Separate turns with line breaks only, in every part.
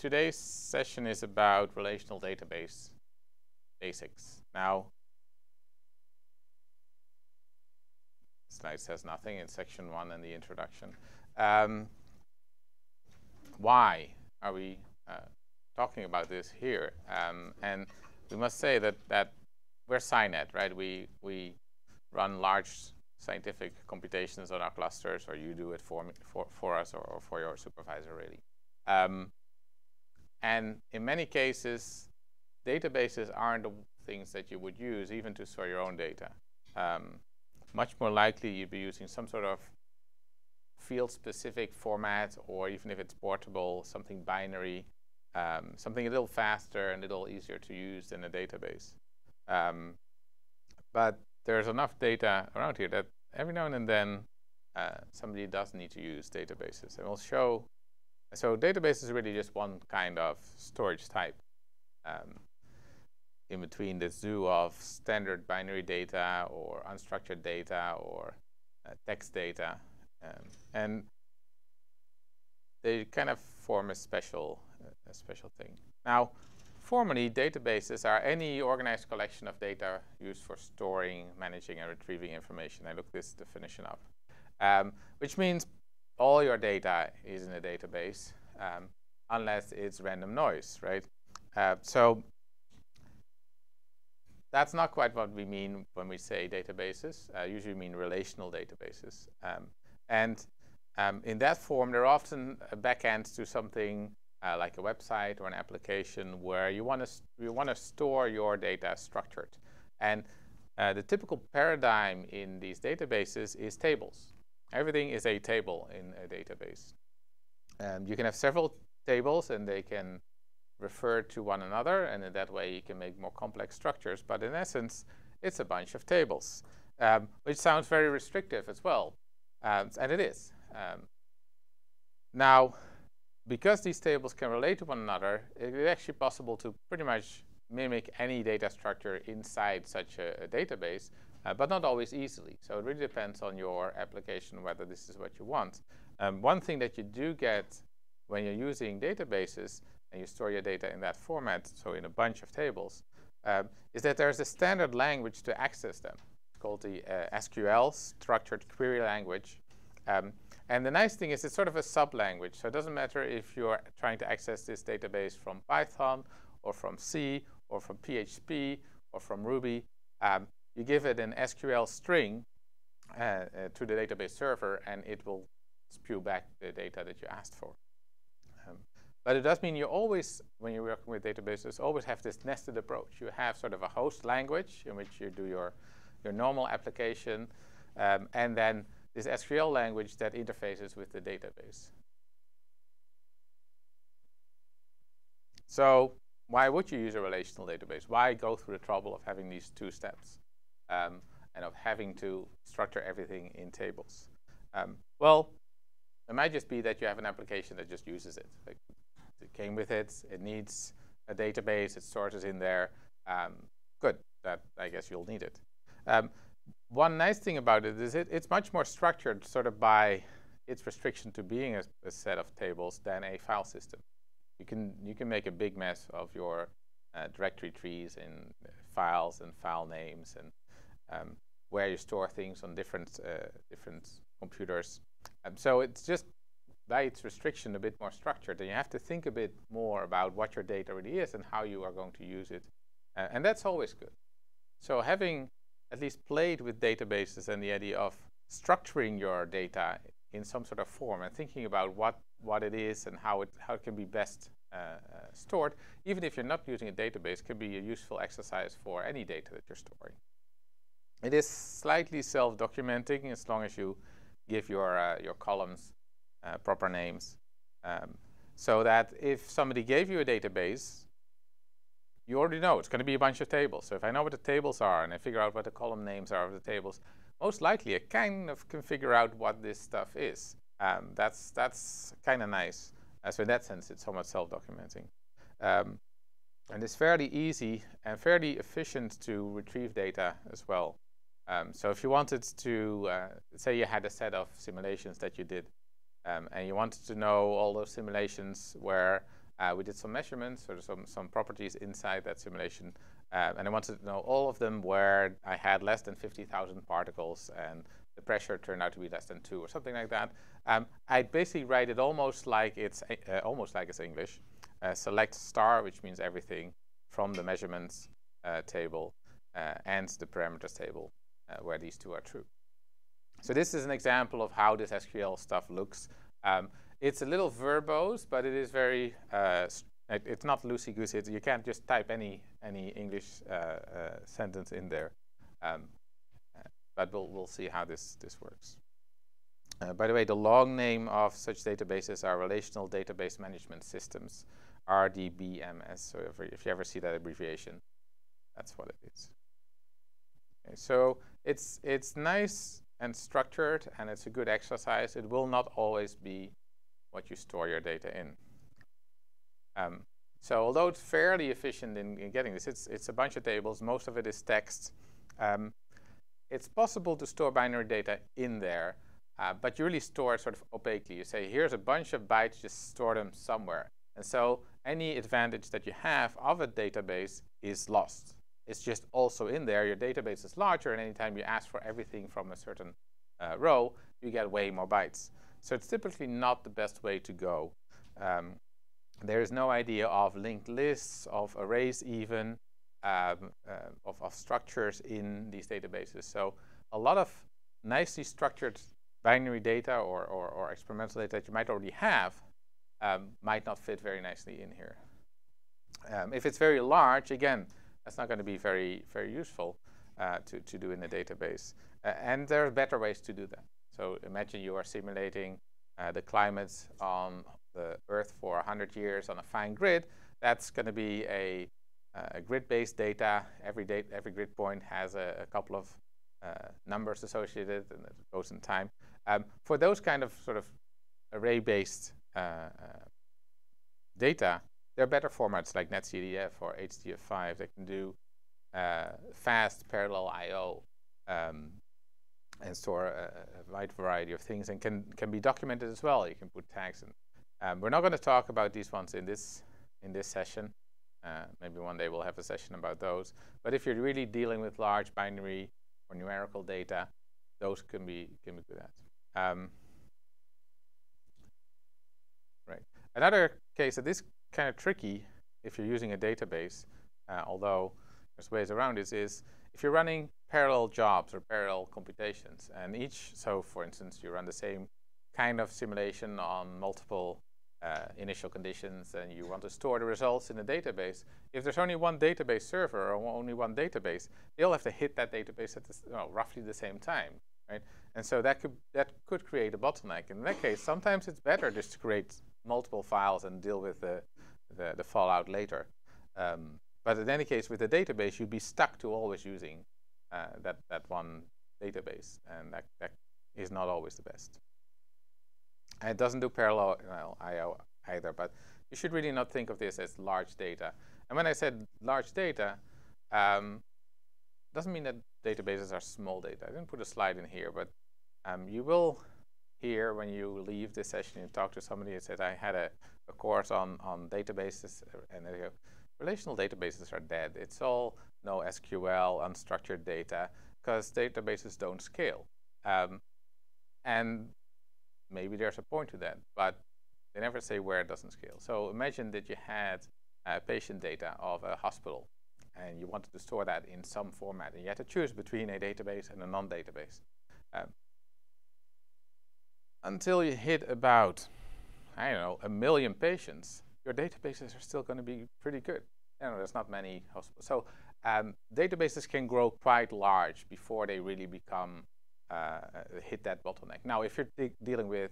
today's session is about relational database basics. Now, slide says nothing in section 1 in the introduction. Why are we talking about this here? And we must say that we're SciNet, right? We run large scientific computations on our clusters, or you do it for us or for your supervisor, really. And in many cases, databases aren't the things that you would use even to store your own data. Much more likely you'd be using some sort of field-specific format, or even if it's portable, something binary, something a little faster and a little easier to use than a database. But there's enough data around here that every now and then somebody does need to use databases. And we'll show. So database is really just one kind of storage type in between the zoo of standard binary data or unstructured data or text data. And they kind of form a special thing. Now, formally, databases are any organized collection of data used for storing, managing, and retrieving information. I looked this definition up, which means all your data is in a database, unless it's random noise, right? So that's not quite what we mean when we say databases. Usually we mean relational databases. In that form, they're often a backend to something like a website or an application where you want to store your data structured. And the typical paradigm in these databases is tables. Everything is a table in a database. You can have several tables, and they can refer to one another, and in that way you can make more complex structures. But in essence, it's a bunch of tables, which sounds very restrictive as well, and it is. Now, because these tables can relate to one another, it is actually possible to pretty much mimic any data structure inside such a database, but not always easily. So it really depends on your application whether this is what you want. One thing that you do get when you're using databases and you store your data in that format, so in a bunch of tables, is that there's a standard language to access them. It's called the SQL, Structured Query Language. And the nice thing is it's sort of a sub-language. So it doesn't matter if you're trying to access this database from Python or from C or from PHP or from Ruby. You give it an SQL string to the database server, and it will spew back the data that you asked for. But it does mean you always, when you're working with databases, always have this nested approach. You have sort of a host language in which you do your normal application, and then this SQL language that interfaces with the database. So why would you use a relational database? Why go through the trouble of having these two steps and of having to structure everything in tables? Well, it might just be that you have an application that just uses it. Like, it came with it. It needs a database. It stores it in there. Good. That, I guess you'll need it. One nice thing about it is it's much more structured sort of by its restriction to being a set of tables than a file system. You can make a big mess of your directory trees in files and file names and where you store things on different computers. So it's just by its restriction a bit more structured, and you have to think a bit more about what your data really is and how you are going to use it, and that's always good. So having at least played with databases and the idea of structuring your data in some sort of form and thinking about what it is and how it can be best stored, even if you're not using a database, can be a useful exercise for any data that you're storing. It is slightly self-documenting as long as you give your columns proper names, so that if somebody gave you a database, you already know it's going to be a bunch of tables. So if I know what the tables are and I figure out what the column names are of the tables, most likely I kind of can figure out what this stuff is. That's kind of nice. So in that sense, it's somewhat self-documenting. And it's fairly easy and fairly efficient to retrieve data as well. So if you wanted to, say you had a set of simulations that you did, and you wanted to know all those simulations where We did some measurements or some properties inside that simulation, and I wanted to know all of them where I had less than 50,000 particles and the pressure turned out to be less than 2 or something like that. I basically write it almost like it's English. Select star, which means everything from the measurements table and the parameters table where these two are true. So this is an example of how this SQL stuff looks. It's a little verbose, but it is very, it's not loosey-goosey. You can't just type any English sentence in there. But we'll see how this works. By the way, the long name of such databases are Relational Database Management Systems, RDBMS. So if you ever see that abbreviation, that's what it is. Okay, so it's nice and structured, and it's a good exercise. It will not always be what you store your data in. So although it's fairly efficient in getting this, it's a bunch of tables. Most of it is text. It's possible to store binary data in there, but you really store it sort of opaquely. You say, here's a bunch of bytes, just store them somewhere. And so any advantage that you have of a database is lost. It's just also in there. Your database is larger, and anytime you ask for everything from a certain row, you get way more bytes. So it's typically not the best way to go. There is no idea of linked lists, of arrays even, of structures in these databases. So a lot of nicely structured binary data or experimental data that you might already have might not fit very nicely in here. If it's very large, again, that's not going to be very useful to do in a database. And there are better ways to do that. So imagine you are simulating the climates on the Earth for 100 years on a fine grid. That's going to be a grid-based data. Every grid point has a couple of numbers associated, and it goes in time. For those kind of sort of array-based data, there are better formats like netcdf or HDF5 that can do fast parallel I/O and store a wide variety of things, and can be documented as well. You can put tags in. We're not going to talk about these ones in this session. Maybe one day we'll have a session about those. But if you're really dealing with large binary or numerical data, those can be good at. Right. Another case that is kind of tricky if you're using a database, although there's ways around this, is if you're running parallel jobs or parallel computations, and so for instance, you run the same kind of simulation on multiple initial conditions, and you want to store the results in a database. If there's only one database server or only one database, they all have to hit that database at roughly the same time, right? And so that could create a bottleneck. In that case, sometimes it's better just to create multiple files and deal with the fallout later. But in any case, with the database, you'd be stuck to always using that one database, and that is not always the best. And it doesn't do parallel I/O either, but you should really not think of this as large data. And when I said large data, doesn't mean that databases are small data. I didn't put a slide in here, but you will hear when you leave this session and talk to somebody that says, I had a course on databases, and they go, relational databases are dead. It's all no SQL, unstructured data, because databases don't scale. And maybe there's a point to that, but they never say where it doesn't scale. So imagine that you had patient data of a hospital, and you wanted to store that in some format, and you had to choose between a database and a non-database. Until you hit about, I don't know, 1 million patients, your databases are still going to be pretty good. There's not many hospitals. So databases can grow quite large before they really become hit that bottleneck. Now, if you're dealing with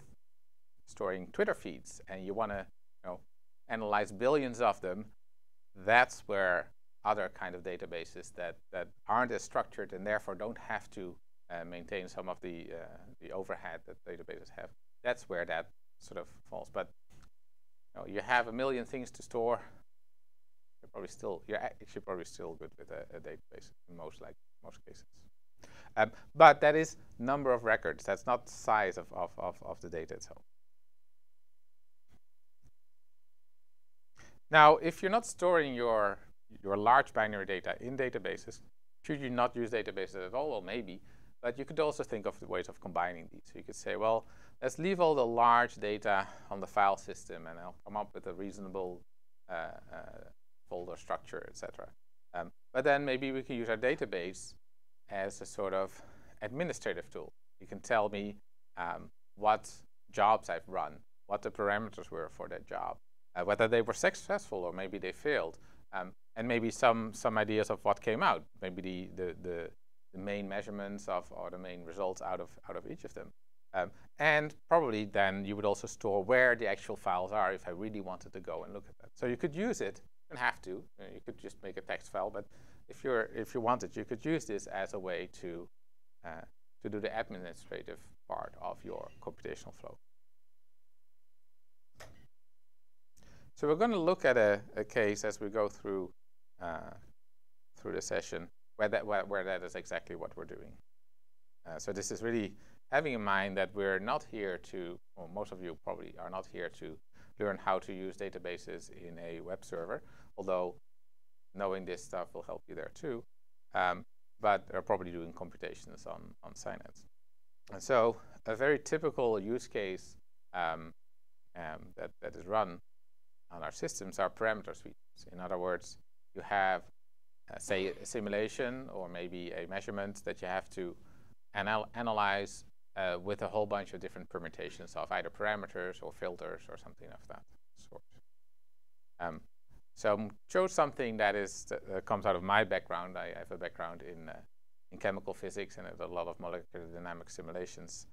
storing Twitter feeds and you want to analyze billions of them, that's where other kind of databases that aren't as structured and therefore don't have to maintain some of the overhead that databases have, that's where that sort of falls. But you have 1 million things to store, you're actually probably still good with a database in most cases. But that is number of records. That's not size of the data itself. Now, if you're not storing your large binary data in databases, should you not use databases at all? Well, maybe. But you could also think of the ways of combining these. So you could say, well, let's leave all the large data on the file system, and I'll come up with a reasonable folder structure, etc. But then maybe we can use our database as a sort of administrative tool. You can tell me what jobs I've run, what the parameters were for that job, whether they were successful or maybe they failed, and maybe some ideas of what came out, maybe the main measurements of or the main results out of each of them. And probably then you would also store where the actual files are if I really wanted to go and look at that. So you could use it. You don't have to. You could just make a text file, but if you wanted, you could use this as a way to do the administrative part of your computational flow. So we're going to look at a case as we go through the session where that is exactly what we're doing. So this is really having in mind that we're not here to, well, most of you probably are not here to learn how to use databases in a web server, although knowing this stuff will help you there too. But they're probably doing computations on SciNet. And so a very typical use case that is run on our systems are parameter sweeps. In other words, you have, say, a simulation or maybe a measurement that you have to analyze with a whole bunch of different permutations of either parameters or filters or something of that sort. So show something that comes out of my background. I have a background in chemical physics and a lot of molecular dynamic simulations.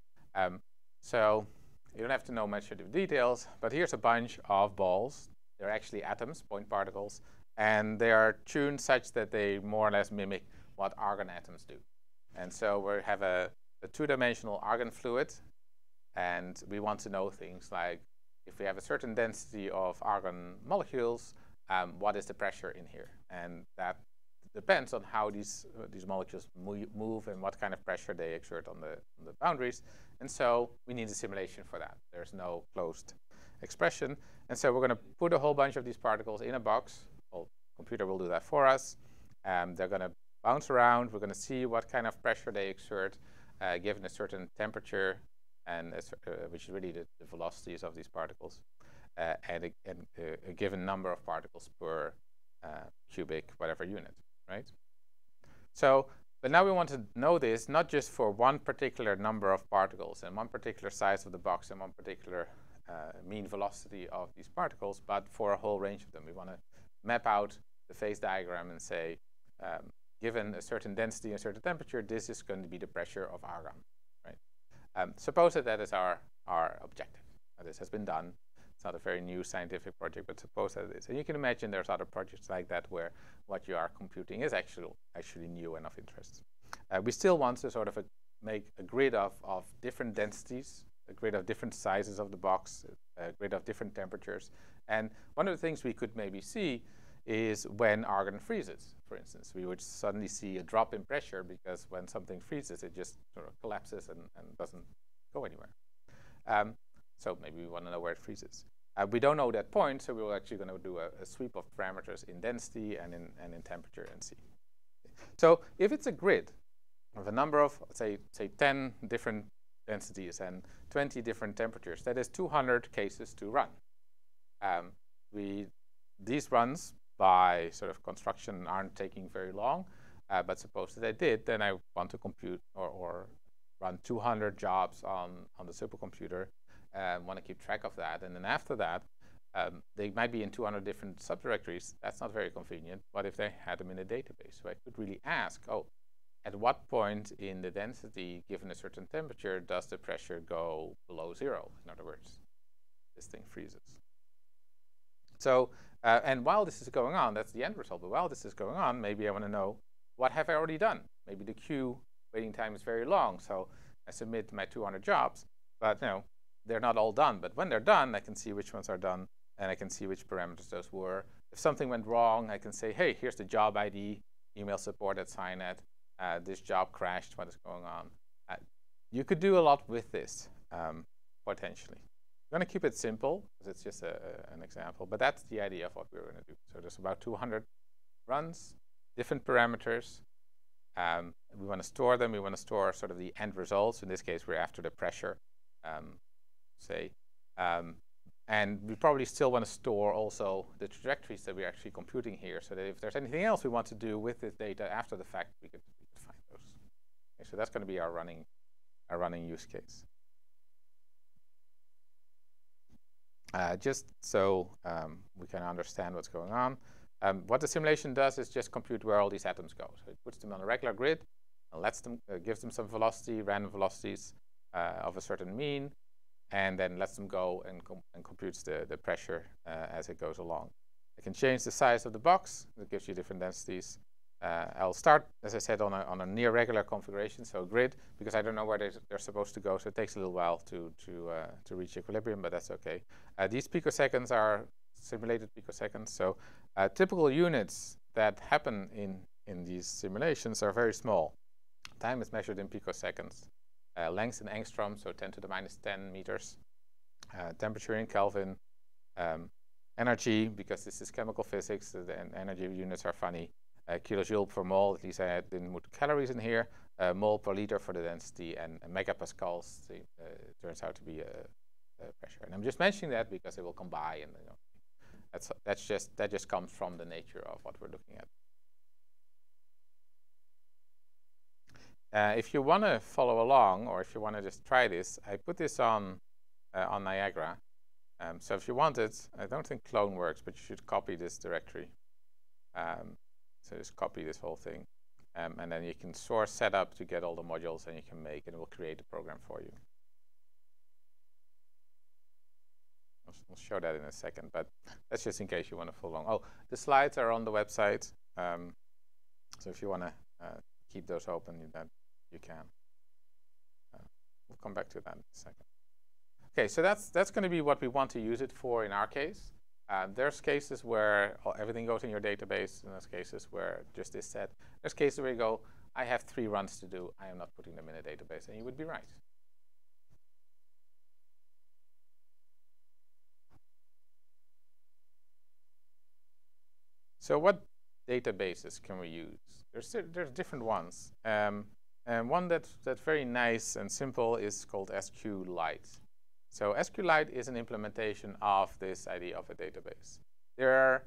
So you don't have to know much of the details, but here's a bunch of balls. They're actually atoms, point particles, and they are tuned such that they more or less mimic what argon atoms do. And so we have a two-dimensional argon fluid, and we want to know things like if we have a certain density of argon molecules, what is the pressure in here? And that depends on how these molecules move and what kind of pressure they exert on the boundaries. And so we need a simulation for that. There's no closed expression. And so we're going to put a whole bunch of these particles in a box. Well, the computer will do that for us. They're going to bounce around. We're going to see what kind of pressure they exert given a certain temperature, and which is really the velocities of these particles, and a given number of particles per cubic whatever unit, right? So, but now we want to know this not just for one particular number of particles and one particular size of the box and one particular mean velocity of these particles, but for a whole range of them. We want to map out the phase diagram and say, given a certain density and a certain temperature, this is going to be the pressure of argon, right? Suppose that is our objective. This has been done. It's not a very new scientific project, but suppose that it is. And you can imagine there's other projects like that where what you are computing is actually new and of interest. We still want to sort of make a grid of different densities, a grid of different sizes of the box, a grid of different temperatures. And one of the things we could maybe see is when argon freezes, for instance. We would suddenly see a drop in pressure because when something freezes, it just sort of collapses and doesn't go anywhere. So maybe we want to know where it freezes. We don't know that point, so we're actually going to do a sweep of parameters in density and in temperature and see. So if it's a grid of a number of, say 10 different densities and 20 different temperatures, that is 200 cases to run. These runs by sort of construction aren't taking very long, but suppose that I did, then I want to compute or run 200 jobs on the supercomputer. Want to keep track of that, and then after that, they might be in 200 different subdirectories. That's not very convenient. What if they had them in a database? So I could really ask, at what point in the density, given a certain temperature, does the pressure go below zero? In other words, this thing freezes. So, and while this is going on, that's the end result. But while this is going on, maybe I want to know, what have I already done? Maybe the queue waiting time is very long, so I submit my 200 jobs, but they're not all done. But when they're done, I can see which ones are done, and I can see which parameters those were. If something went wrong, I can say, hey, here's the job ID, email support at SciNet. This job crashed. What is going on? You could do a lot with this, potentially. I'm going to keep it simple because it's just an example, but that's the idea of what we're going to do. So there's about 200 runs, different parameters. We want to store them. We want to store sort of the end results. In this case, we're after the pressure, say. And we probably still want to store also the trajectories that we're actually computing here, so that if there's anything else we want to do with this data after the fact, we could find those. Okay, so that's going to be our running use case. Just so we can understand what's going on. What the simulation does is just compute where all these atoms go. So it puts them on a regular grid, and lets them, gives them some velocity, random velocities of a certain mean, and then lets them go and computes the pressure as it goes along. I can change the size of the box. It gives you different densities. I'll start, as I said, on a near regular configuration, so grid, because I don't know where they're supposed to go, so it takes a little while to reach equilibrium, but that's okay. These picoseconds are simulated picoseconds, so typical units that happen in these simulations are very small. Time is measured in picoseconds. Length in angstrom, so 10 to the minus 10 meters. Temperature in Kelvin. Energy, because this is chemical physics, the energy units are funny. Kilojoule per mole, at least I didn't put calories in here. Mole per liter for the density, and megapascals turns out to be pressure. And I'm just mentioning that because it will come by, and that just comes from the nature of what we're looking at. If you want to follow along, or if you want to just try this, I put this on Niagara. So if you want it, I don't think clone works, but you should copy this directory. So just copy this whole thing. And then you can source setup to get all the modules, and you can make, and it will create a program for you. I'll show that in a second, but that's just in case you want to follow along. Oh, the slides are on the website. So if you want to keep those open, you can. We'll come back to that in a second. Okay, so that's going to be what we want to use it for in our case. There's cases where everything goes in your database, and there's cases where just this set. There's cases where you go, I have 3 runs to do. I am not putting them in a database, and you would be right. So what databases can we use? There's different ones. And one that's very nice and simple is called SQLite. So SQLite is an implementation of this idea of a database. There are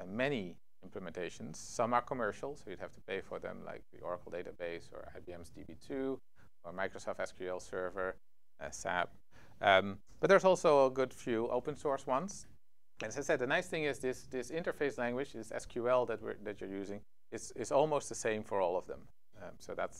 many implementations. Some are commercial, so you'd have to pay for them, like the Oracle database or IBM's DB2 or Microsoft SQL Server, SAP. But there's also a good few open source ones. As I said, the nice thing is this interface language, this SQL that you're using, is almost the same for all of them. So that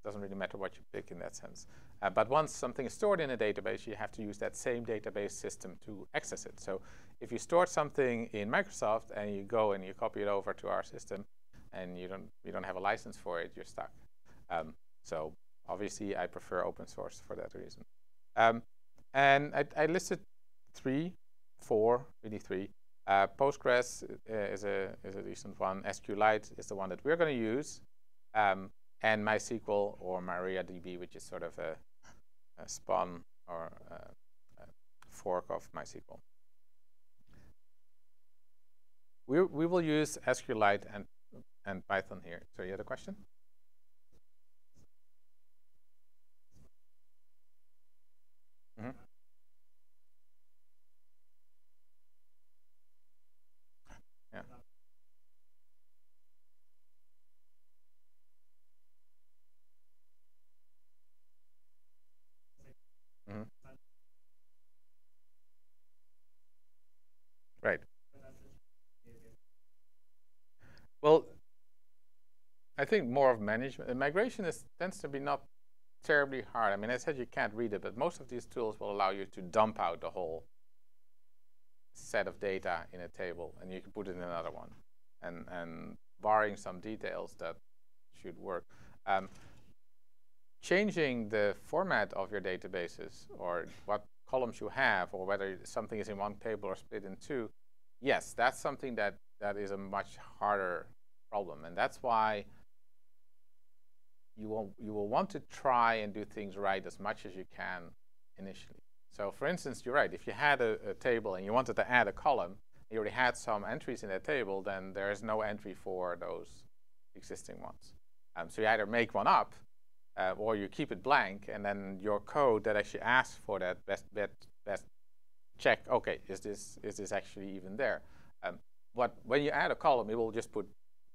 doesn't really matter what you pick in that sense. But once something is stored in a database, you have to use that same database system to access it. So if you stored something in Microsoft and you go and you copy it over to our system, and you don't have a license for it, you're stuck. So obviously, I prefer open source for that reason. And I listed 3, 4, really 3. Postgres is a decent one. SQLite is the one that we're going to use. And MySQL or MariaDB, which is sort of a spawn or a fork of MySQL. We will use SQLite and Python here. So you had a question? Mm-hmm. Yeah. Mm-hmm. Right. Well, I think more of management. Migration tends to be not terribly hard. I mean, I said you can't read it, but most of these tools will allow you to dump out the whole set of data in a table, and you can put it in another one. And barring some details, that should work. Changing the format of your databases, or what columns you have, or whether something is in one table or split in 2, yes, that's something that is a much harder problem. And that's why you will want to try and do things right as much as you can initially. So for instance, you're right. If you had a table and you wanted to add a column, you already had some entries in that table, then there is no entry for those existing ones. So you either make one up, or you keep it blank, and then your code that actually asks for that best check. Okay, is this actually even there? When you add a column, it will just put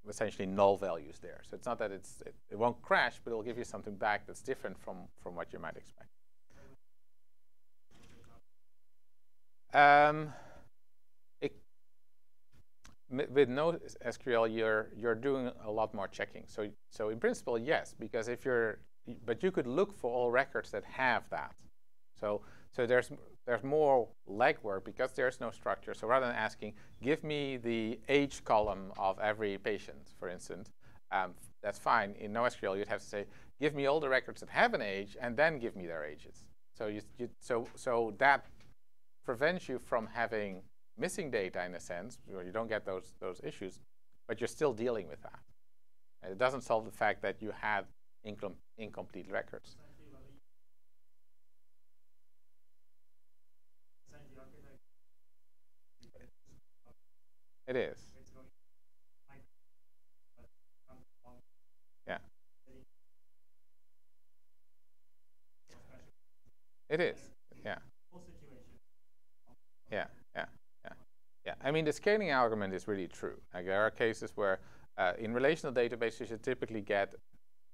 essentially null values there. So it's not that it won't crash, but it will give you something back that's different from what you might expect. With NoSQL, you're doing a lot more checking. So in principle, yes, because but you could look for all records that have that. So there's more legwork because there's no structure. So rather than asking, give me the age column of every patient, for instance, that's fine. In NoSQL, you'd have to say, give me all the records that have an age, and then give me their ages. So that prevents you from having missing data in a sense, where you don't get those issues, but you're still dealing with that. And it doesn't solve the fact that you had incomplete records. It is. Yeah. It is. Yeah. Yeah. Yeah. Yeah. Yeah. I mean, the scaling argument is really true. Like, there are cases where in relational databases you typically get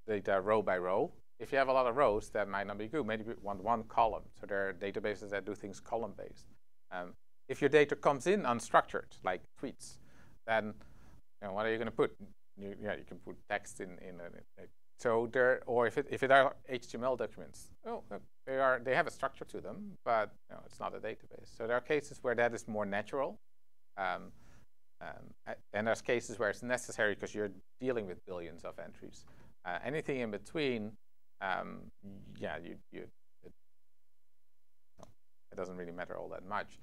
data row by row. If you have a lot of rows, that might not be good. Maybe you want one column. So there are databases that do things column-based. If your data comes in unstructured, like tweets, then what are you going to put? You can put text in so there, or if it are HTML documents, they have a structure to them, but it's not a database. So there are cases where that is more natural, and there's cases where it's necessary because you're dealing with billions of entries. Anything in between, it doesn't really matter all that much.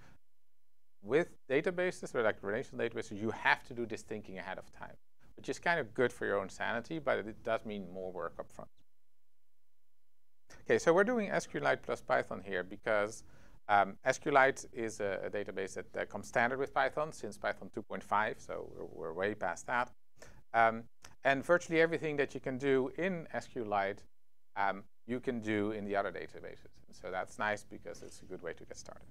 With databases, or like relational databases, you have to do this thinking ahead of time, which is kind of good for your own sanity, but it does mean more work up front. Okay, so we're doing SQLite plus Python here because SQLite is a database that comes standard with Python since Python 2.5, so we're way past that. And virtually everything that you can do in SQLite, you can do in the other databases. And so that's nice because it's a good way to get started.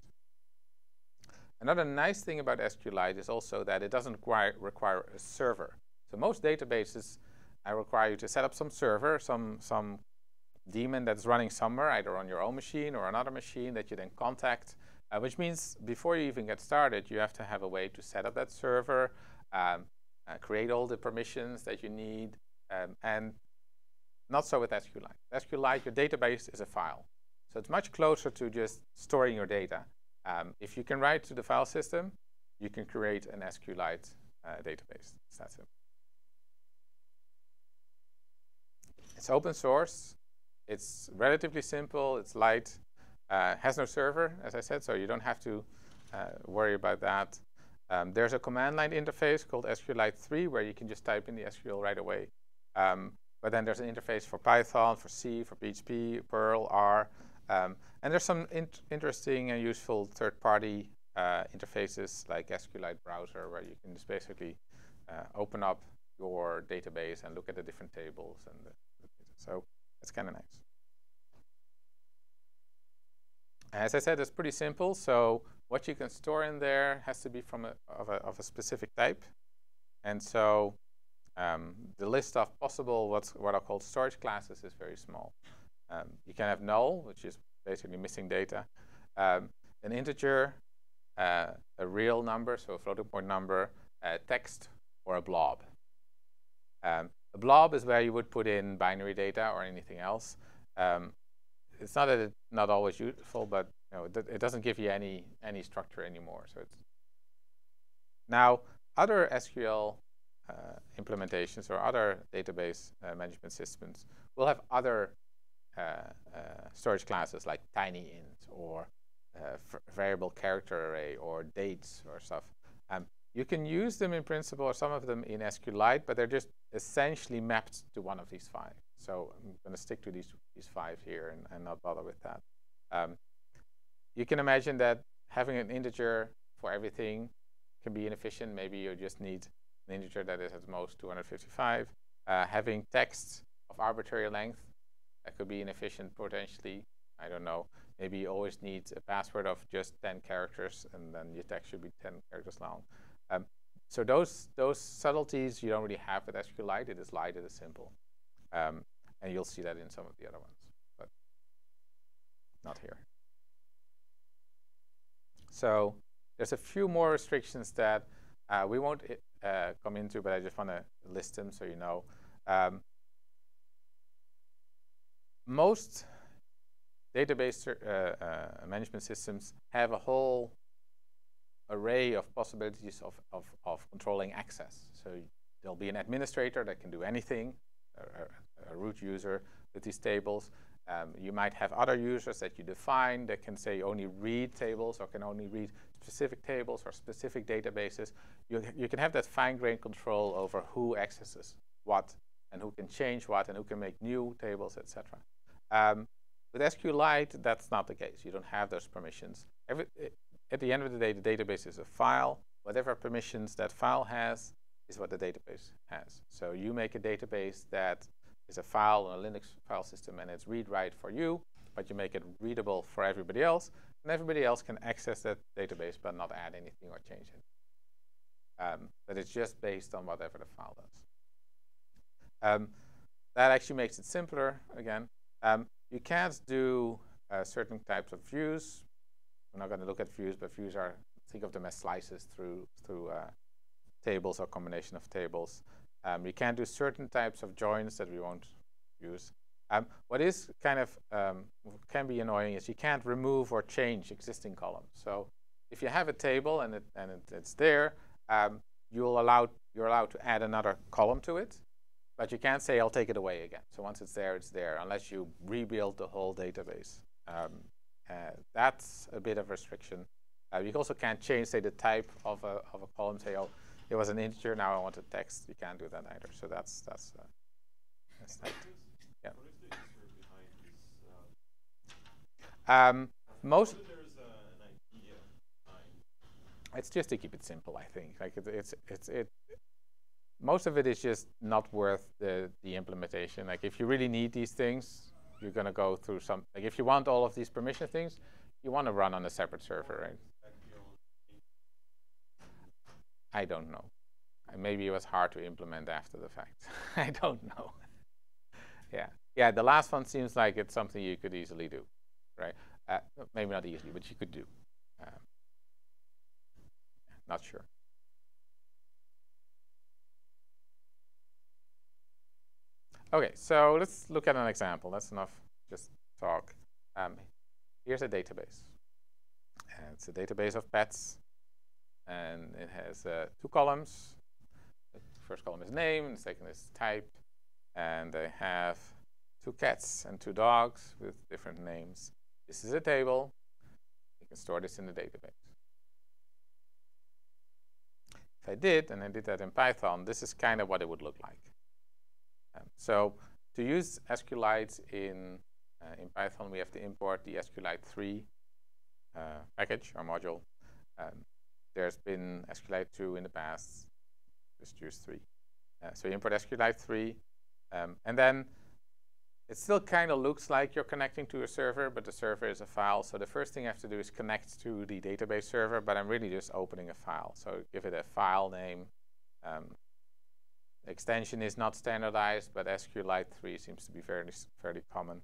Another nice thing about SQLite is also that it doesn't require a server. So most databases require you to set up some server, some daemon that's running somewhere, either on your own machine or another machine that you then contact, which means before you even get started, you have to have a way to set up that server, create all the permissions that you need, and not so with SQLite. SQLite, your database is a file. So it's much closer to just storing your data. If you can write to the file system, you can create an SQLite database. It's that simple. It's open source. It's relatively simple. It's light. Has no server, as I said, so you don't have to worry about that. There's a command line interface called SQLite 3 where you can just type in the SQL right away. But then there's an interface for Python, for C, for PHP, Perl, R. And there's some interesting and useful third-party interfaces like SQLite browser where you can just basically open up your database and look at the different tables. So it's kind of nice. As I said, it's pretty simple. So what you can store in there has to be of a specific type. And so the list of possible what are called storage classes is very small. You can have null, which is basically missing data, an integer, a real number, so a floating point number, text, or a blob. A blob is where you would put in binary data or anything else. It's not that it's not always useful, but it doesn't give you any structure anymore. So it's now other SQL implementations or other database management systems will have other storage classes like tinyInt or variable character array or dates or stuff. You can use them in principle, or some of them in SQLite, but they're just essentially mapped to one of these 5. So I'm going to stick to these 5 here and not bother with that. you can imagine that having an integer for everything can be inefficient. Maybe you just need an integer that is at most 255. Having text of arbitrary length, that could be inefficient potentially. I don't know. Maybe you always need a password of just 10 characters, and then your text should be 10 characters long. So those subtleties you don't really have with SQLite. It is light, it is simple. And you'll see that in some of the other ones, but not here. So there's a few more restrictions that we won't come into, but I just want to list them so you know. Most database management systems have a whole array of possibilities of controlling access. So there'll be an administrator that can do anything, a root user with these tables. You might have other users that you define that can say only read tables or can only read specific tables or specific databases. You can have that fine-grained control over who accesses what and who can change what and who can make new tables, etc. With SQLite, that's not the case. You don't have those permissions. At the end of the day, the database is a file. Whatever permissions that file has is what the database has. So you make a database that is a file on a Linux file system, and it's read-write for you, but you make it readable for everybody else, and everybody else can access that database but not add anything or change it. But it's just based on whatever the file does. That actually makes it simpler again. You can't do certain types of views. We're not going to look at views, but views are, think of them as slices through tables or combination of tables. You can't do certain types of joins that we won't use. What is kind of can be annoying is you can't remove or change existing columns. So if you have a table and it's there, you're allowed to add another column to it, but you can't say I'll take it away again. So once it's there, unless you rebuild the whole database. That's a bit of restriction. You also can't change, say, the type of a column. Say, oh, it was an integer, now I want a text. You can't do that either. So that's that. Yeah.
What is the history behind this?
Most.
There's an idea behind.
It's just to keep it simple, I think. Like most of it is just not worth the implementation. Like if you really need these things, you're going to go through some. Like if you want all of these permission things, you want to run on a separate server, right? I don't know. Maybe it was hard to implement after the fact. I don't know. Yeah. The last one seems like it's something you could easily do, right? Maybe not easily, but you could do. Not sure. Okay, so let's look at an example. That's enough just talk. Here's a database. It's a database of pets, and it has 2 columns. The first column is name, and the second is type. And they have 2 cats and 2 dogs with different names. This is a table. You can store this in the database. If I did, and I did that in Python, this is kind of what it would look like. So to use SQLite in Python, we have to import the SQLite 3 package or module. There's been SQLite 2 in the past. Just use 3. So you import SQLite 3, and then it still kind of looks like you're connecting to a server, but the server is a file. So the first thing I have to do is connect to the database server, but I'm really just opening a file. So give it a file name. Extension is not standardized, but SQLite 3 seems to be fairly common.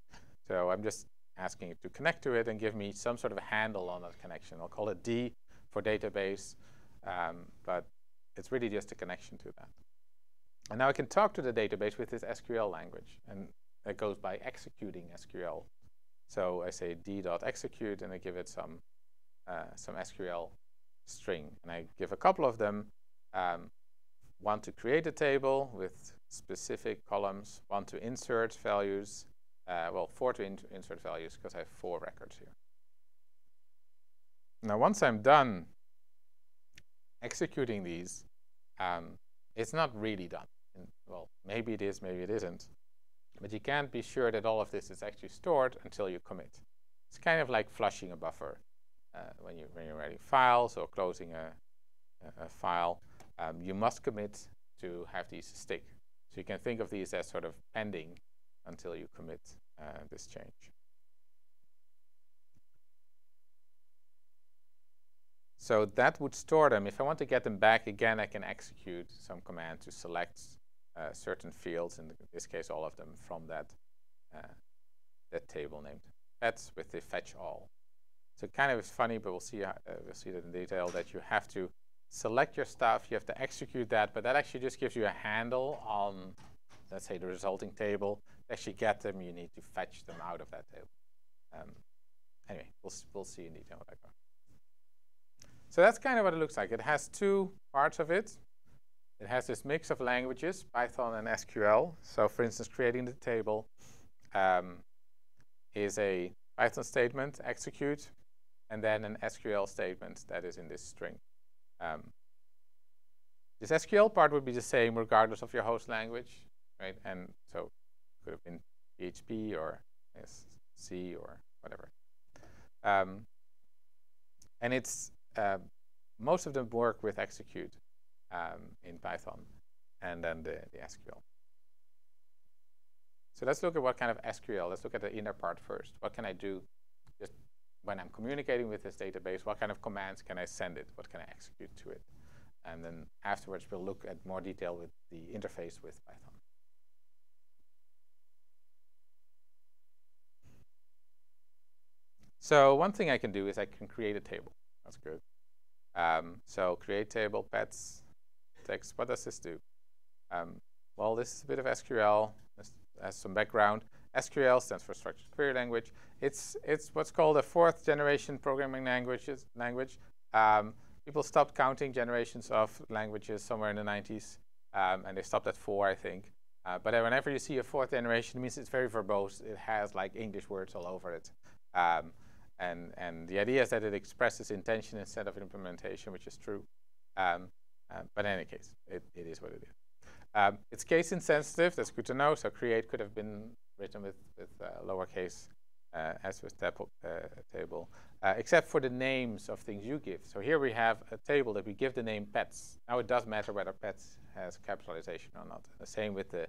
So I'm just asking it to connect to it and give me some sort of a handle on that connection. I'll call it D for database, but it's really just a connection to that. And now I can talk to the database with this SQL language, and that goes by executing SQL. So I say d.execute, and I give it some SQL string, and I give a couple of them. One to create a table with specific columns, one to insert values, well, 4 to insert values because I have 4 records here. Now, once I'm done executing these, it's not really done. Well, maybe it is, maybe it isn't. But you can't be sure that all of this is actually stored until you commit. It's kind of like flushing a buffer. when you're writing files or closing a file, you must commit to have these stick. So you can think of these as sort of pending until you commit this change. So that would store them. If I want to get them back again, I can execute some command to select certain fields, in this case all of them, from that table named pets with the fetch all. So kind of is funny, but we'll see that in detail, that you have to select your stuff, you have to execute that, but that actually just gives you a handle on, let's say, the resulting table. To actually get them, you need to fetch them out of that table. Anyway, we'll see in detail what that goes. So that's kind of what it looks like. It has two parts of it. It has this mix of languages, Python and SQL. So for instance, creating the table is a Python statement, execute, and then an SQL statement that is in this string. This SQL part would be the same regardless of your host language, right? And so it could have been PHP or C or whatever. And it's most of them work with execute in Python, and then the SQL. So let's look at what kind of SQL. Let's look at the inner part first. What can I do just when I'm communicating with this database? What kind of commands can I send it? What can I execute to it? And then afterwards, we'll look at more detail with the interface with Python. So one thing I can do is I can create a table. That's good. So create table, pets, text. What does this do? Well, this is a bit of SQL. This has some background. SQL stands for Structured Query Language. It's what's called a fourth generation programming language. People stopped counting generations of languages somewhere in the 90s, and they stopped at 4, I think. But whenever you see a fourth generation, it means it's very verbose. It has like English words all over it. And the idea is that it expresses intention instead of implementation, which is true. But in any case, it is what it is. It's case insensitive. That's good to know. So create could have been written with lowercase, as with table, except for the names of things you give. So here we have a table that we give the name pets. Now it does matter whether pets has capitalization or not. The same with the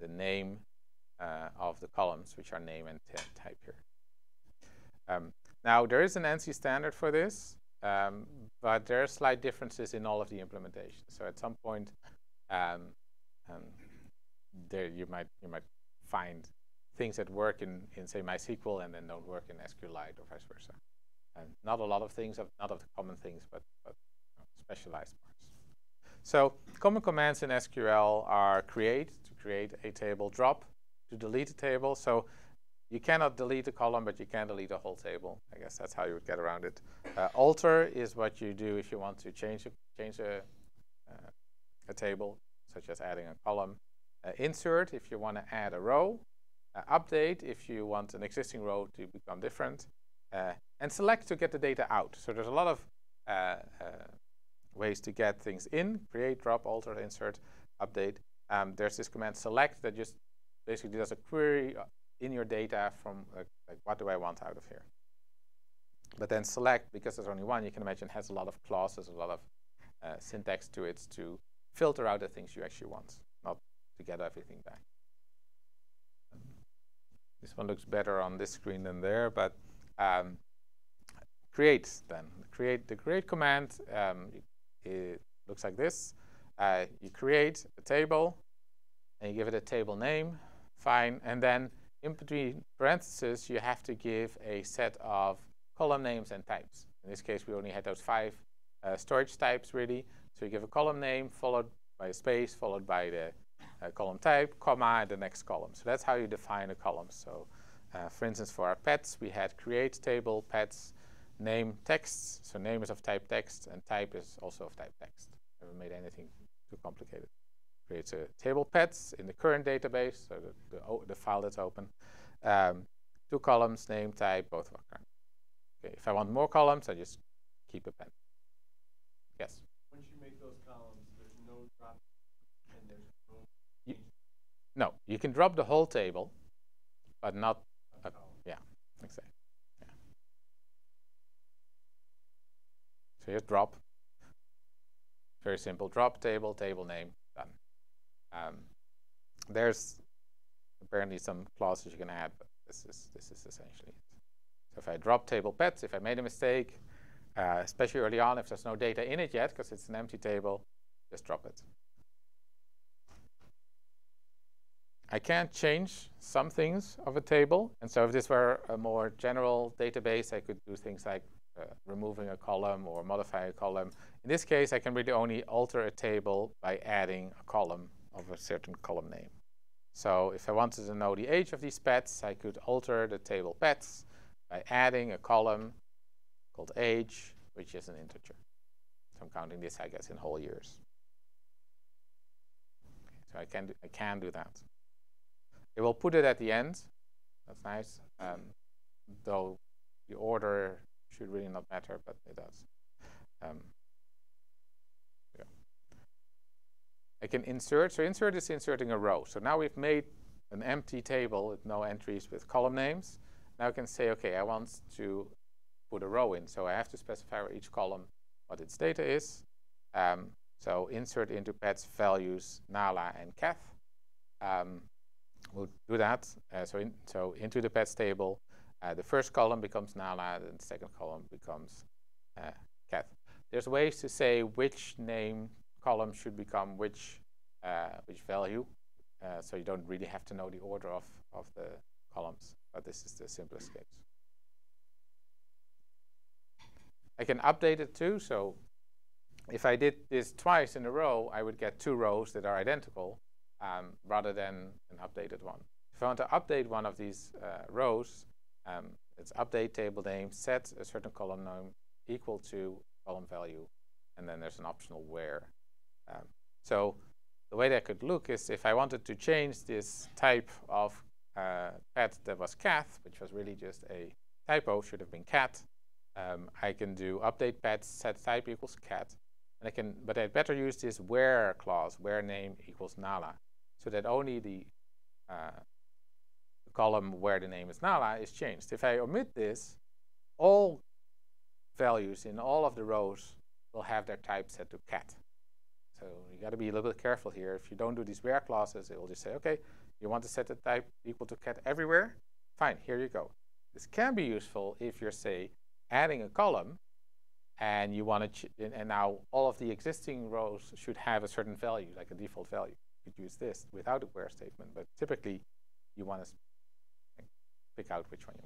name of the columns, which are name and type here. Now there is an ANSI standard for this, but there are slight differences in all of the implementations. So at some point, there you might find things that work in say MySQL and then don't work in SQLite or vice versa. And not a lot of things, not of the common things, but specialized parts. So common commands in SQL are create, to create a table, drop, to delete a table. So you cannot delete a column, but you can delete a whole table. I guess that's how you would get around it. Alter is what you do if you want to change a table, such as adding a column. Insert if you want to add a row. Update if you want an existing row to become different. And select to get the data out. So there's a lot of ways to get things in: create, drop, alter, insert, update. There's this command select that just basically does a query in your data from like what do I want out of here. But then select, because there's only one, you can imagine has a lot of clauses, a lot of syntax to it to filter out the things you actually want, not to get everything back. This one looks better on this screen than there, but create then. The create command, it looks like this. You create a table, and you give it a table name, fine, and then in between parentheses, you have to give a set of column names and types. In this case, we only had those 5 storage types, really. So you give a column name, followed by a space, followed by the column type, comma, and the next column. So that's how you define a column. So for instance, for our pets, we had create table, pets, name, texts. So name is of type text, and type is also of type text. Never made anything too complicated. Creates a table pets in the current database, so the file that's open. 2 columns, name, type, both are current. Okay, if I want more columns, I just keep a pen. Yes?
Once you make those columns, there's no drop and there's no...
No, you can drop the whole table, but not... yeah, exactly. Yeah. So here's drop. Very simple. Drop table, table name, done. There's apparently some clauses you can add, but this is essentially it. So if I drop table pets, if I made a mistake, especially early on, if there's no data in it yet, because it's an empty table, just drop it. I can't change some things of a table. And so if this were a more general database, I could do things like removing a column or modifying a column. In this case, I can really only alter a table by adding a column of a certain column name. So if I wanted to know the age of these pets, I could alter the table pets by adding a column called age, which is an integer. So I'm counting this, I guess, in whole years. So I can do that. It will put it at the end. That's nice. Though the order should really not matter, but it does. Yeah. I can insert. So insert is inserting a row. So now we've made an empty table with no entries with column names. Now I can say, OK, I want to put a row in. So I have to specify for each column what its data is. So insert into pets values Nala and Kath. We'll do that. So into the pets table, the first column becomes Nala, and the second column becomes Kath. There's ways to say which name column should become which value. So you don't really have to know the order of the columns, but this is the simplest case. I can update it too. So if I did this twice in a row, I would get 2 rows that are identical. Rather than an updated one. If I want to update one of these rows, it's update table name, set a certain column name equal to column value, and then there's an optional where. So the way that could look is if I wanted to change this type of pet that was Kath, which was really just a typo, should have been cat, I can do update pet set type equals cat, and but I'd better use this where clause, where name equals Nala, so that only the column where the name is Nala is changed. If I omit this, all values in all of the rows will have their type set to cat. So you got to be a little bit careful here. If you don't do these where clauses, it will just say, OK, you want to set the type equal to cat everywhere? Fine, here you go. This can be useful if you're, say, adding a column, and you want to, and now all of the existing rows should have a certain value, like a default value. You could use this without a where statement, but typically you want to pick out which one you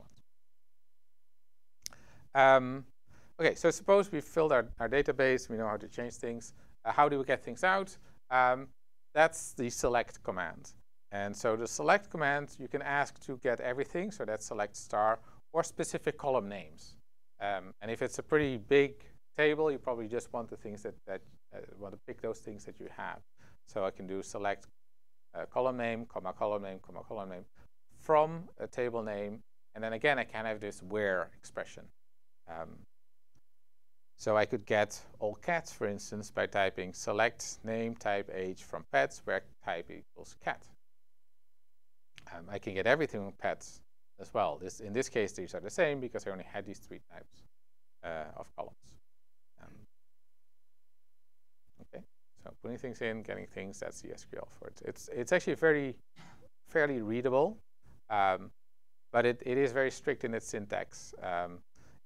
want. OK, so suppose we filled our database. We know how to change things. How do we get things out? That's the select command. And so the select command, you can ask to get everything. So that's select star or specific column names. And if it's a pretty big table, you probably just want the things that want to pick those things that you have. So I can do select column name, comma column name, comma column name from a table name. And then again, I can have this where expression. So I could get all cats, for instance, by typing select name type age from pets, where type equals cat. I can get everything from pets as well. In this case, these are the same because I only had these 3 types of columns. OK, so putting things in, getting things, that's the SQL for it. It's actually fairly readable, but it is very strict in its syntax.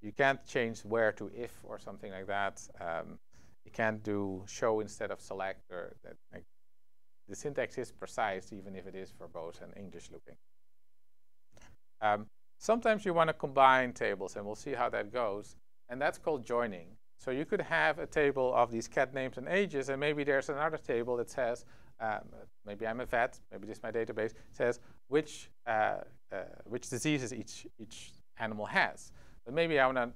You can't change where to if or something like that. You can't do show instead of select. Or that, like, the syntax is precise, even if it is verbose and English looking. Sometimes you want to combine tables, and we'll see how that goes. And that's called joining. So you could have a table of these cat names and ages, and maybe there's another table that says, maybe I'm a vet, maybe this is my database, says which diseases each animal has. But maybe I want to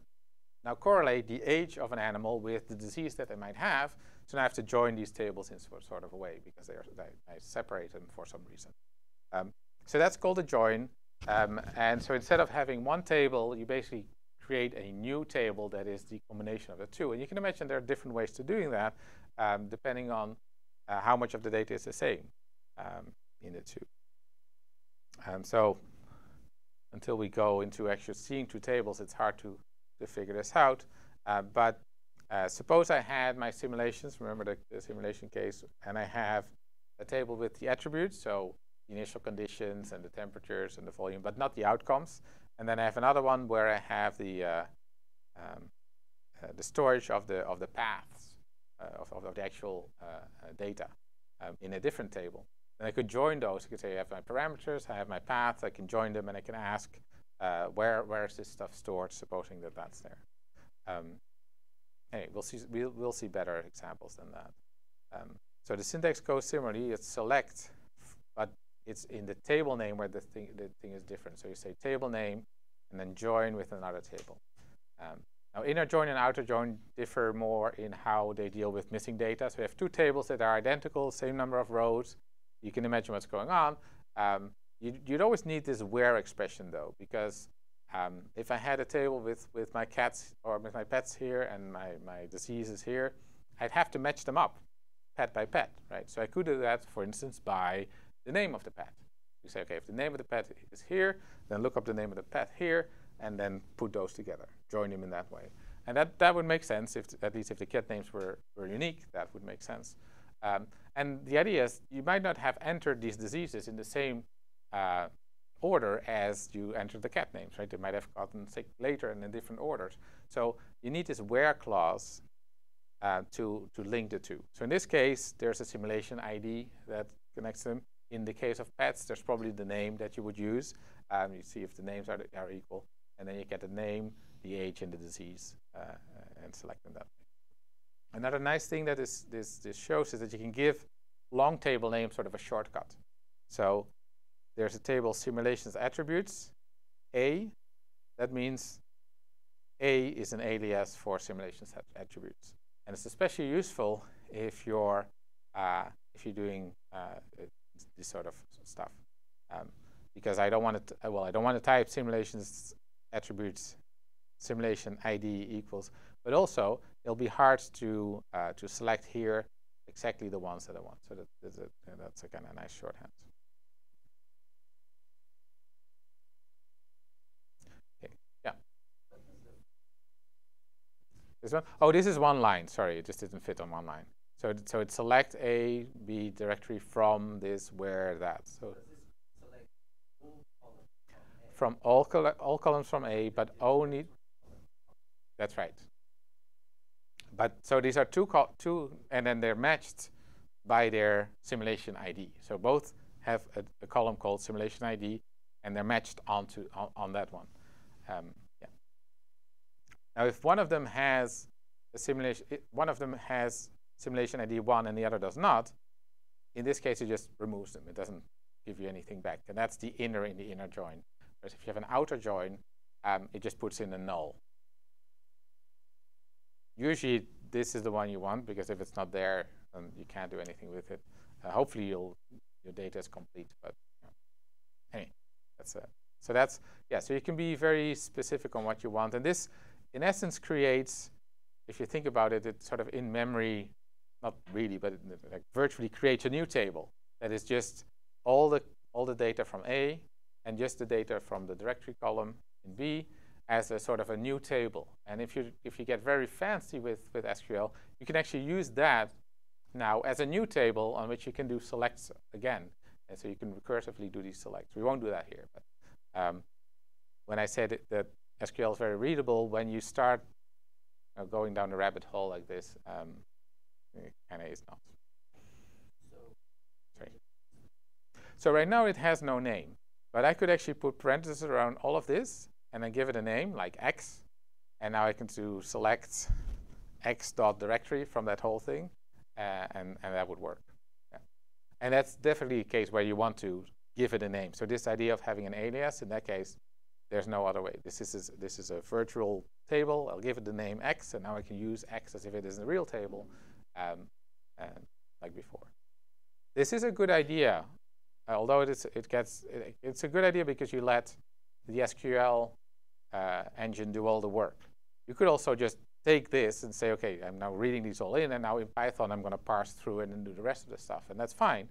now correlate the age of an animal with the disease that they might have. So now I have to join these tables in sort of a way because I separate them for some reason. So that's called a join. And so instead of having one table, you basically create a new table that is the combination of the two. And you can imagine there are different ways to doing that, depending on how much of the data is the same in the two. So until we go into actually seeing 2 tables, it's hard to figure this out. But Suppose I had my simulations, remember the simulation case, and I have a table with the attributes, so the initial conditions and the temperatures and the volume, but not the outcomes. And then I have another one where I have the storage of the paths of the actual data in a different table. And I could join those. I could say I have my parameters, I have my paths, I can join them, and I can ask where is this stuff stored, supposing that that's there. Anyway, we'll see better examples than that. So the syntax goes similarly. It's select, but it's in the table name where the thing is different. So you say table name, and then join with another table. Now inner join and outer join differ more in how they deal with missing data. So we have two tables that are identical, same number of rows. You can imagine what's going on. You'd always need this where expression though, because if I had a table with my cats or with my pets here and my diseases here, I'd have to match them up pet by pet, right? So I could do that, for instance, by the name of the pet. You say, okay, if the name of the pet is here, then look up the name of the pet here, and then put those together, join them in that way. And that would make sense, at least if the cat names were unique, that would make sense. And the idea is you might not have entered these diseases in the same order as you entered the cat names, right? They might have gotten sick later and in different orders. So you need this where clause to link the two. So in this case, there's a simulation ID that connects them. In the case of pets, there's probably the name that you would use. You see if the names are equal. And then you get the name, the age, and the disease, and select them that way. Another nice thing that this shows is that you can give long table names sort of a shortcut. So there's a table simulations attributes, A. That means A is an alias for simulations attributes. And it's especially useful if you're doing this sort of stuff. Because I don't want to type simulations attributes simulation ID equals, but also it'll be hard to select here exactly the ones that I want. So that's a kind of nice shorthand. Okay, yeah. This one? Oh, this is one line. Sorry, it just didn't fit on one line. So it select A, B directory from this, where, that. So from all columns from A, but only. That's right. But so these are two, and then they're matched by their simulation ID. So both have a column called simulation ID, and they're matched on that one. Yeah. Now, if one of them has a simulation, simulation ID 1 and the other does not, in this case, it just removes them. It doesn't give you anything back, and that's the inner in the inner join. Whereas if you have an outer join, it just puts in a null. Usually, this is the one you want, because if it's not there, then you can't do anything with it. Hopefully, your data is complete. But anyway, that's it. So that's, yeah. So you can be very specific on what you want, and this, in essence, creates, if you think about it, it sort of in memory, not really, but it like virtually creates a new table that is just all the data from A and just the data from the directory column in B as a sort of a new table. And if you get very fancy with SQL, you can actually use that now as a new table on which you can do selects again. And so you can recursively do these selects. We won't do that here, but when I said that SQL is very readable, when you start going down the rabbit hole like this, it kind of is not. So right now it has no name, but I could actually put parentheses around all of this and then give it a name like X, and now I can do select X.directory from that whole thing, and that would work. Yeah. And that's definitely a case where you want to give it a name. So this idea of having an alias, in that case, there's no other way. This is a virtual table. I'll give it the name X, and now I can use X as if it is a real table, like before. This is a good idea, although it's a good idea because you let the SQL engine do all the work. You could also just take this and say, okay, I'm now reading these all in, and now in Python I'm going to parse through it and do the rest of the stuff, and that's fine,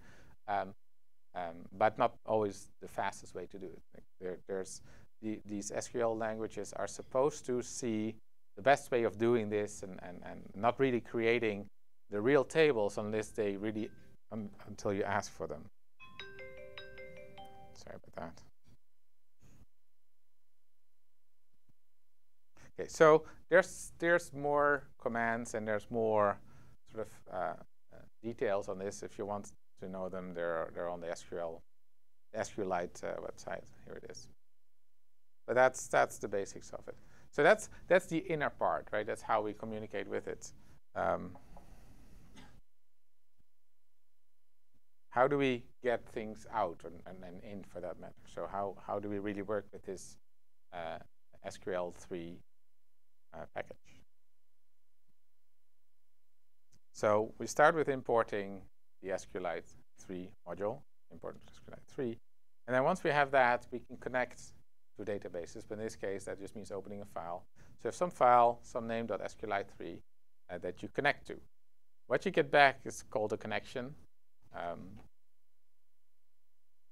but not always the fastest way to do it. Like these SQL languages are supposed to see the best way of doing this and not really creating the real tables unless they really, until you ask for them. Sorry about that. Okay, so there's more commands and there's more sort of details on this. If you want to know them, they're on the SQLite website. Here it is. But that's the basics of it. So that's the inner part, right? That's how we communicate with it. How do we get things out and in for that matter? So how do we really work with this SQL3 package? So we start with importing the SQLite 3 module, import SQLite 3. And then once we have that, we can connect to databases. But in this case, that just means opening a file. So if some file, some name.sqlite3 that you connect to. What you get back is called a connection.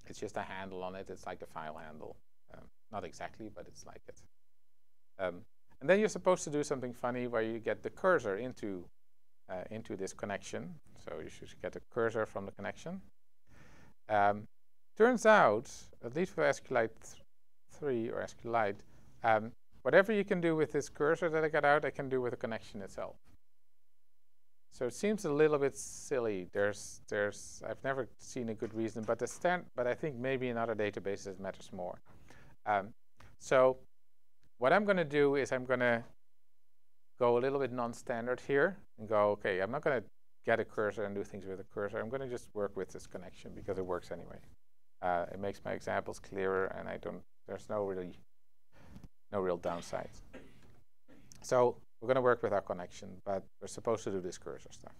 It's just a handle on it. It's like the file handle. Not exactly, but it's like it. And then you're supposed to do something funny where you get the cursor into this connection. So you should get a cursor from the connection. Turns out, at least for SQLite 3 or SQLite, whatever you can do with this cursor that I got out, I can do with the connection itself. So it seems a little bit silly. I've never seen a good reason, but I think maybe in other databases it matters more. So what I'm going to do is I'm going to go a little bit non-standard here and go, okay, I'm not going to get a cursor and do things with a cursor. I'm going to just work with this connection because it works anyway. It makes my examples clearer, and there's no real downsides. So we're going to work with our connection, but we're supposed to do this cursor stuff.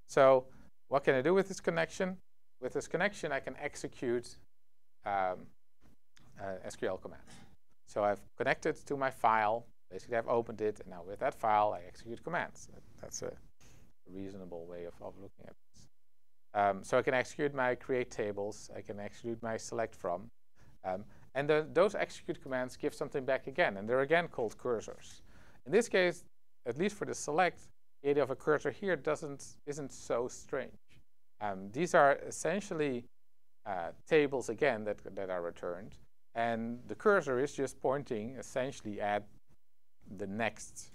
So what can I do with this connection? With this connection, I can execute SQL commands. So I've connected to my file. Basically, I've opened it, and now with that file, I execute commands. That's a reasonable way of looking at this. So I can execute my create tables. I can execute my select from. And those execute commands give something back again, and they're again called cursors. In this case, at least for the select, the idea of a cursor here isn't so strange. These are essentially tables again that are returned, and the cursor is just pointing essentially at the next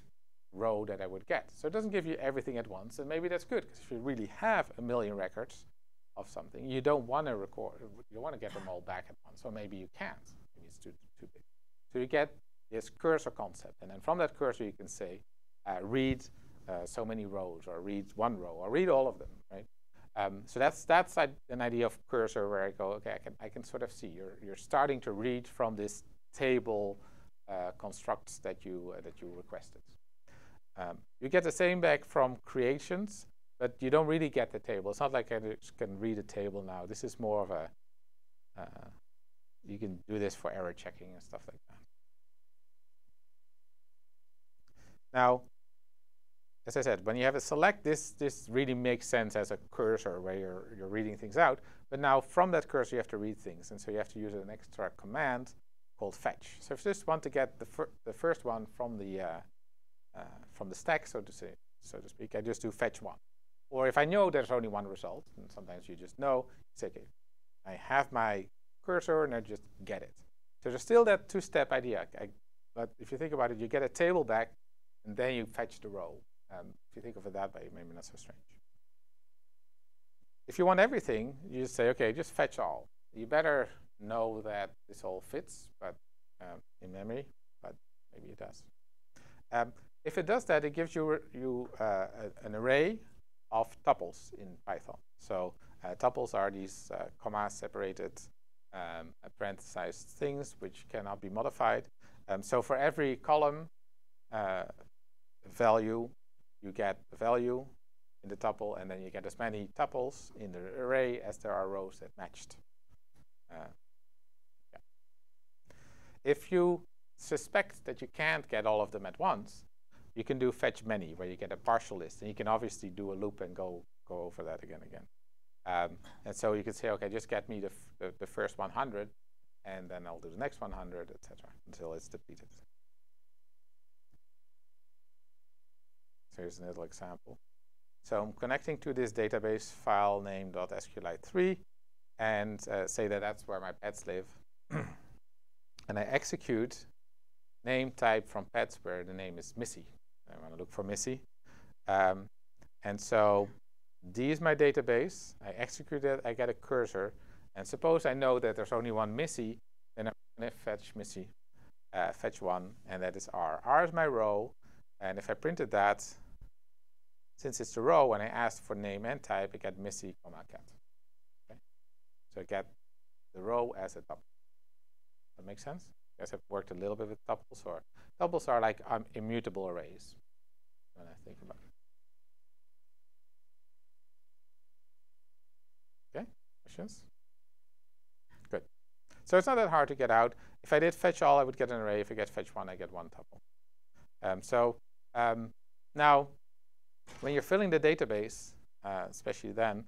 row that I would get. So it doesn't give you everything at once, and maybe that's good, because if you really have 1 million records of something, you don't want to record, you want to get them all back at once, or maybe you can't. Maybe it's too big. So you get this cursor concept, and then from that cursor you can say, read so many rows, or read 1 row, or read all of them, right? So that's an idea of cursor where I go, okay, I can sort of see you're starting to read from this table constructs that you requested. You get the same back from creations, but you don't really get the table. It's not like I just can read a table now. This is more of a, you can do this for error checking and stuff like that. Now, as I said, when you have a select, this really makes sense as a cursor where you're reading things out. But now from that cursor, you have to read things. And so you have to use an extra command called fetch. So if you just want to get the first one from the stack, so to speak, I just do fetch 1. Or if I know there's only 1 result, and sometimes you just know, say, okay, I have my cursor and I just get it. So there's still that 2-step idea. But if you think about it, you get a table back, and then you fetch the row. If you think of it that way, maybe not so strange. If you want everything, you just say, okay, just fetch all. You better know that this all fits, but in memory, but maybe it does. If it does that, it gives you an array of tuples in Python. So tuples are these comma-separated parenthesized things which cannot be modified. So for every column value, you get a value in the tuple, and then you get as many tuples in the array as there are rows that matched. Yeah. If you suspect that you can't get all of them at once, you can do fetch many, where you get a partial list, and you can obviously do a loop and go over that again. And so you can say, okay, just get me the first 100, and then I'll do the next 100, etc., until it's depleted. So here's a little example. So I'm connecting to this database file named .SQLite3 and say that that's where my pets live. And I execute name type from pets where the name is Missy. I want to look for Missy. And so D is my database. I execute it, I get a cursor. And suppose I know that there's only one Missy, then I'm going to fetch Missy, fetch one, and that is R. R is my row. And if I printed that, since it's the row, when I asked for name and type, I get Missy, cat. Okay? So I get the row as a tuple. That makes sense? You guys have worked a little bit with tuples, or tuples are like immutable arrays when I think about it. Okay, questions? Good. So it's not that hard to get out. If I did fetch all, I would get an array. If I get fetch one, I get one tuple. Now, when you're filling the database, especially then,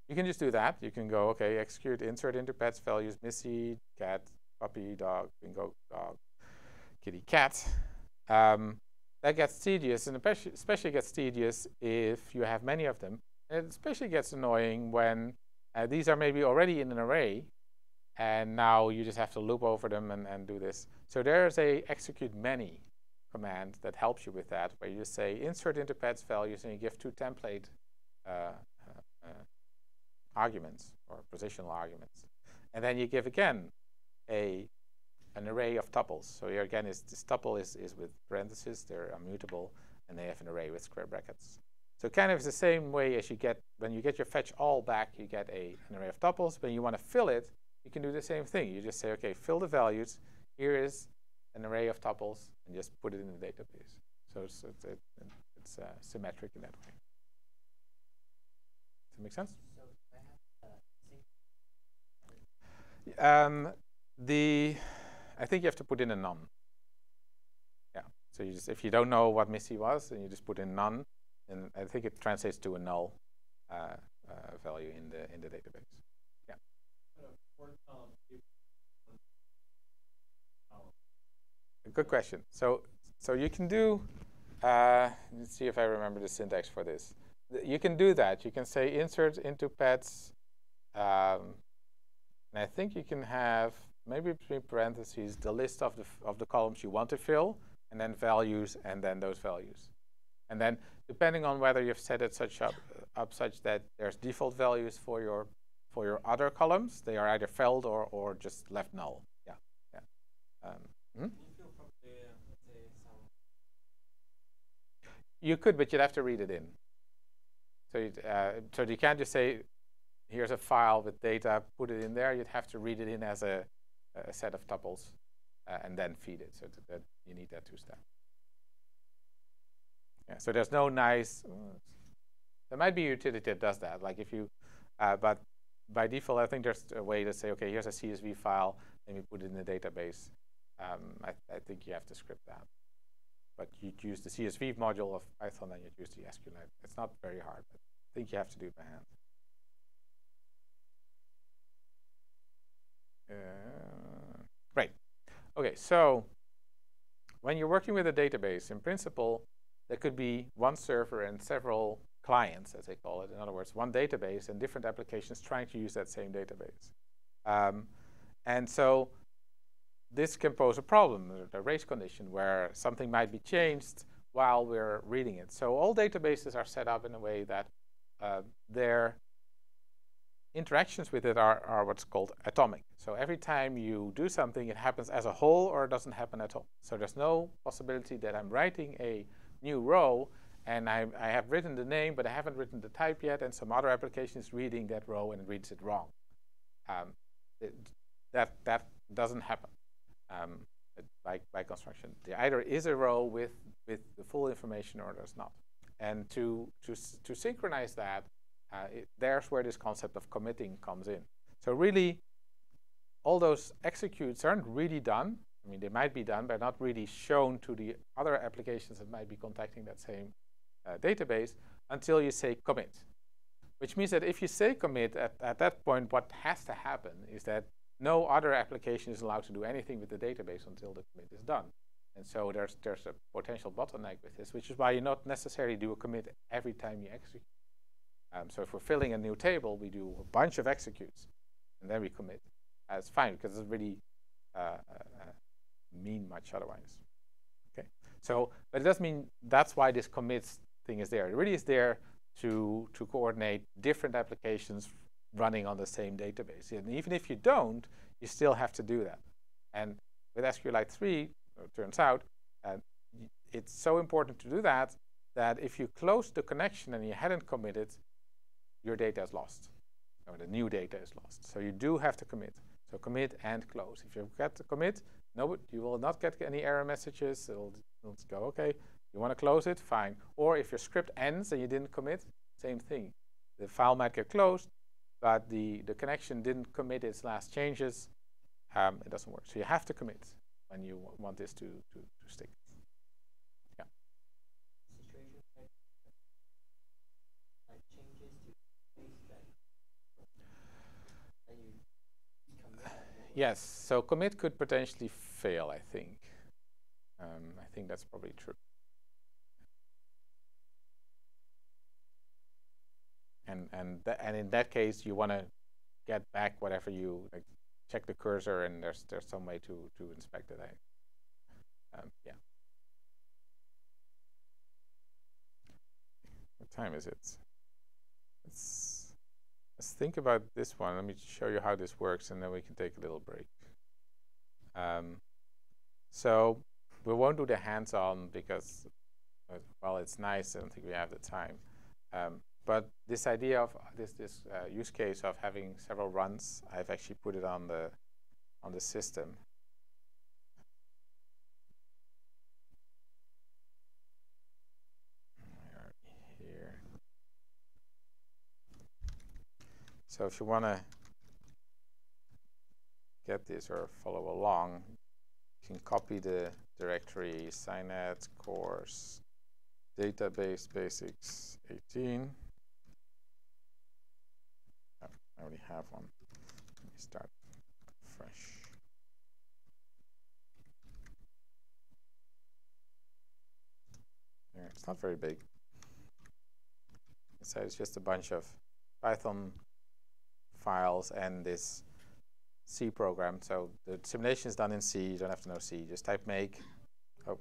you can just do that. You can go, okay, execute insert into pets values, Missy, cat, puppy, dog, bingo, dog, kitty, cat. That gets tedious, and especially gets tedious if you have many of them. And it especially gets annoying when these are maybe already in an array, and now you just have to loop over them and do this. So there's a execute many command that helps you with that, where you just say insert into pets values, and you give two template arguments or positional arguments. And then you give again an array of tuples. So here again, this tuple is with parentheses, they're immutable, and they have an array with square brackets. So kind of the same way as you get, when you get your fetch all back, you get an array of tuples. When you want to fill it, you can do the same thing. You just say, okay, fill the values. Here is an array of tuples, and just put it in the database. So it's symmetric in that way. Does that make sense? I think you have to put in a none. Yeah. So you just, if you don't know what Missy was, then you just put in none, and I think it translates to a null value in the database. Yeah. A good question. So you can do. Let's see if I remember the syntax for this. You can do that. You can say insert into pets. And I think you can have, maybe between parentheses, the list of the columns you want to fill, and then values, and then those values. And then, depending on whether you've set it up such that there's default values for your other columns, they are either filled or just left null. Yeah. You could, but you'd have to read it in. So you can't just say, here's a file with data, put it in there. You'd have to read it in as a set of tuples and then feed it. So that you need that two-step. Yeah, so there's no nice, there might be a utility that does that. Like if you, but by default, I think there's a way to say, okay, here's a CSV file, let me put it in the database. I think you have to script that. But you'd use the CSV module of Python and you'd use the SQLite. It's not very hard, but I think you have to do it by hand. Right. Okay, so when you're working with a database, in principle, there could be one server and several clients, as they call it. In other words, one database and different applications trying to use that same database. And so this can pose a problem, a race condition, where something might be changed while we're reading it. So all databases are set up in a way that their interactions with it are what's called atomic. So every time you do something, it happens as a whole or it doesn't happen at all. So there's no possibility that I'm writing a new row and I have written the name, but I haven't written the type yet, and some other application is reading that row and reads it wrong. That doesn't happen by construction. There either is a row with the full information or there's not. And to synchronize that, there's where this concept of committing comes in. So really, all those executes aren't really done. I mean, they might be done, but not really shown to the other applications that might be contacting that same database until you say commit. Which means that if you say commit, at that point, what has to happen is that no other application is allowed to do anything with the database until the commit is done. And so there's a potential bottleneck with this, which is why you not necessarily do a commit every time you execute. So if we're filling a new table, we do a bunch of executes, and then we commit. It's fine, because it doesn't really mean much otherwise. Okay. So, but it does mean that's why this commits thing is there. It really is there to coordinate different applications running on the same database. And even if you don't, you still have to do that. And with SQLite 3, it turns out, it's so important to do that if you close the connection and you hadn't committed, your data is lost, or the new data is lost. So you do have to commit. So commit and close. If you forget to commit, no, you will not get any error messages. It'll go, okay, you want to close it, fine. Or if your script ends and you didn't commit, same thing. The file might get closed, but the connection didn't commit its last changes. It doesn't work. So you have to commit when you want this to stick. Yeah. Yes, so commit could potentially fail, I think. I think that's probably true. And in that case, you want to get back whatever you check the cursor, and there's some way to inspect it. Yeah. What time is it? Let's think about this one. Let me show you how this works, and then we can take a little break. So we won't do the hands-on because, well, it's nice. I don't think we have the time. But this idea of this use case of having several runs, I've actually put it on the system. Here. So if you want to get this or follow along, you can copy the directory SciNet course database basics 18. Oh, I already have one. Let me start fresh. There, it's not very big. So it's just a bunch of Python files and this C program. So the simulation is done in C. You don't have to know C. Just type make. Oh,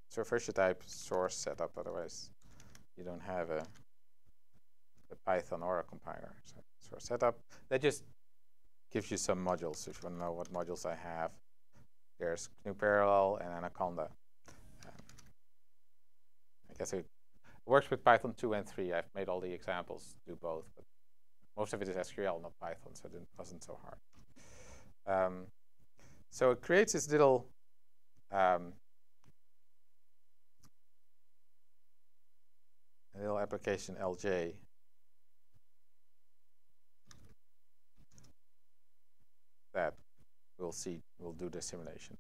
so first you type source setup. Otherwise, you don't have a Python or a compiler. So source setup. That just gives you some modules. If you want to know what modules I have, there's GNU Parallel and Anaconda. I guess it works with Python 2 and 3. I've made all the examples do both, but most of it is SQL, not Python, so it wasn't so hard. So it creates this little application LJ that we'll do the simulation.